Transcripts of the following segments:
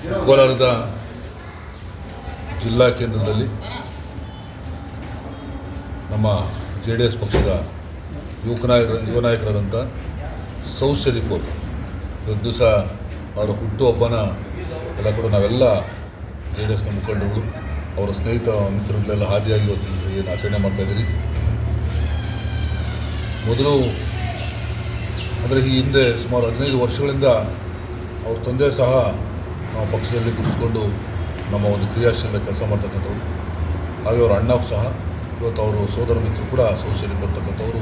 ಕೋಲಾರದ ಜಿಲ್ಲಾ ಕೇಂದ್ರದಲ್ಲಿ ನಮ್ಮ JDS ಪಕ್ಷದ ಯುವ ನಾಯಕರಾದಂಥ ಸೌದ್ ಶರೀಫ್ ಅವರು ಇವತ್ತು ದಿವಸ ಅವರ ಹುಟ್ಟುಹಬ್ಬನ ಎಲ್ಲ ಕೂಡ ನಾವೆಲ್ಲ JDSನ ಮುಖಂಡರು ಅವರ ಸ್ನೇಹಿತ ಮಿತ್ರಗಳೆಲ್ಲ ಹಾದಿಯಾಗಿ ಇವತ್ತು ಏನು ಆಚರಣೆ ಮಾಡ್ತಾಯಿದ್ದೀರಿ. ಮೊದಲು ಅಂದರೆ ಈ ಹಿಂದೆ ಸುಮಾರು 15 ವರ್ಷಗಳಿಂದ ಅವ್ರ ತಂದೆ ಸಹ ನಮ್ಮ ಪಕ್ಷದಲ್ಲಿ ಗುರುತಿಸ್ಕೊಂಡು ನಮ್ಮ ಒಂದು ಕ್ರಿಯಾಶೀಲ ಕೆಲಸ ಮಾಡ್ತಕ್ಕಂಥವ್ರು. ಹಾಗೆ ಅವರ ಅಣ್ಣಗೂ ಸಹ ಇವತ್ತು ಅವರು ಸೋದರ ಮಿತ್ರರು ಕೂಡ ಸೋಷಿಯಲಿ ಬರ್ತಕ್ಕಂಥವರು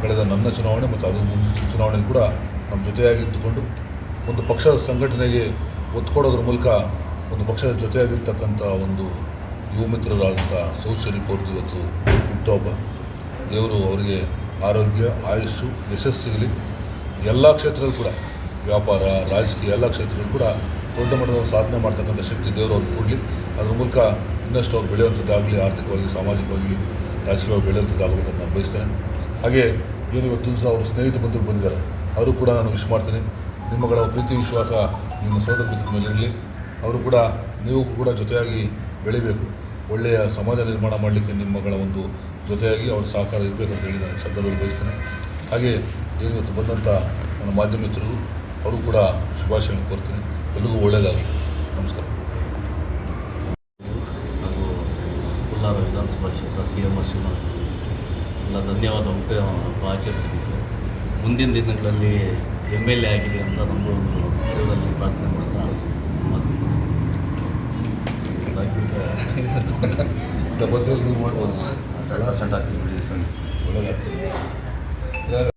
ಕಳೆದ ನನ್ನ ಚುನಾವಣೆ ಮತ್ತು ಅದು ಮುಂದಿನ ಚುನಾವಣೆಯಲ್ಲಿ ಕೂಡ ನಮ್ಮ ಜೊತೆಯಾಗಿದ್ದುಕೊಂಡು ಒಂದು ಪಕ್ಷದ ಸಂಘಟನೆಗೆ ಒತ್ತು ಕೊಡೋದ್ರ ಮೂಲಕ ಒಂದು ಪಕ್ಷದ ಜೊತೆಯಾಗಿರ್ತಕ್ಕಂಥ ಒಂದು ಯುವ ಮಿತ್ರರಾದಂಥ ಸೌದ್ ಶರೀಫ್ ಅವ್ರದ್ದು ಇವತ್ತು ಹುಟ್ಟುಹಬ್ಬ. ದೇವರು ಅವರಿಗೆ ಆರೋಗ್ಯ, ಆಯುಷ್ಯು, ಯಶಸ್ಸು ಸಿಗಲಿ. ಎಲ್ಲ ಕ್ಷೇತ್ರದಲ್ಲೂ ಕೂಡ ವ್ಯಾಪಾರ, ರಾಜಕೀಯ ಎಲ್ಲ ಕ್ಷೇತ್ರಗಳು ಕೂಡ ದೊಡ್ಡ ಮಟ್ಟದ ಸಾಧನೆ ಮಾಡ್ತಕ್ಕಂಥ ಶಕ್ತಿ ದೇವರು ಅವ್ರಿಗೆ ಕೊಡಲಿ. ಅದ್ರ ಮೂಲಕ ಇನ್ನಷ್ಟು ಅವ್ರು ಬೆಳೆಯುವಂಥದ್ದಾಗಲಿ, ಆರ್ಥಿಕವಾಗಿ, ಸಾಮಾಜಿಕವಾಗಿ, ರಾಜಕೀಯವಾಗಿ ಬೆಳೆಯುವಂಥದ್ದಾಗಬೇಕು ಅಂತ ನಾನು ಬಯಸ್ತೇನೆ. ಹಾಗೆ ಏನು ಇವತ್ತು ದಿವಸ ಅವರು ಸ್ನೇಹಿತ ಬಂಧುಗಳು ಬಂದಿದ್ದಾರೆ, ಅವರು ಕೂಡ ನಾನು ವಿಶ್ ಮಾಡ್ತೀನಿ. ನಿಮ್ಮಗಳ ಪ್ರೀತಿ ವಿಶ್ವಾಸ ನಿಮ್ಮ ಸೋದರ ಮಿತ್ರ ಮೇಲೆ ಇರಲಿ. ಅವರು ಕೂಡ ನೀವು ಕೂಡ ಜೊತೆಯಾಗಿ ಬೆಳಿಬೇಕು. ಒಳ್ಳೆಯ ಸಮಾಜ ನಿರ್ಮಾಣ ಮಾಡಲಿಕ್ಕೆ ನಿಮ್ಮಗಳ ಒಂದು ಜೊತೆಯಾಗಿ ಅವ್ರ ಸಹಕಾರ ಇರಬೇಕು ಅಂತ ಹೇಳಿ ನಾನು ಸಂದರ್ಭದಲ್ಲಿ ಬಯಸ್ತೇನೆ. ಹಾಗೆ ಏನು ಇವತ್ತು ಬಂದಂಥ ನನ್ನ ಮಾಧ್ಯಮ ಮಿತ್ರರು ಅವರು ಕೂಡ ಶುಭಾಶಯಗಳನ್ನು ಕೋರ್ತೀನಿ. ಎಲ್ಲರಿಗೂ ಒಳ್ಳೆಯದಾಗಲಿ. ನಮಸ್ಕಾರ. ಹಾಗೂ ಕೋಲಾರ ವಿಧಾನಸಭಾ ಕ್ಷೇತ್ರ CM ಎಲ್ಲ ಧನ್ಯವಾದ ಆಚರಿಸಿದ್ದೀವಿ. ಮುಂದಿನ ದಿನಗಳಲ್ಲಿ MLA ಆಗಿದೆ ಅಂತ ನಮ್ಮ ದೇವರಲ್ಲಿ ಪ್ರಾರ್ಥನೆ ಮಾಡ್ತಾ ಮಾಡ್ಬೋದು. 2% ಆಗ್ತೀವಿ. ಒಳ್ಳೆಯದಾಗ್ತದೆ.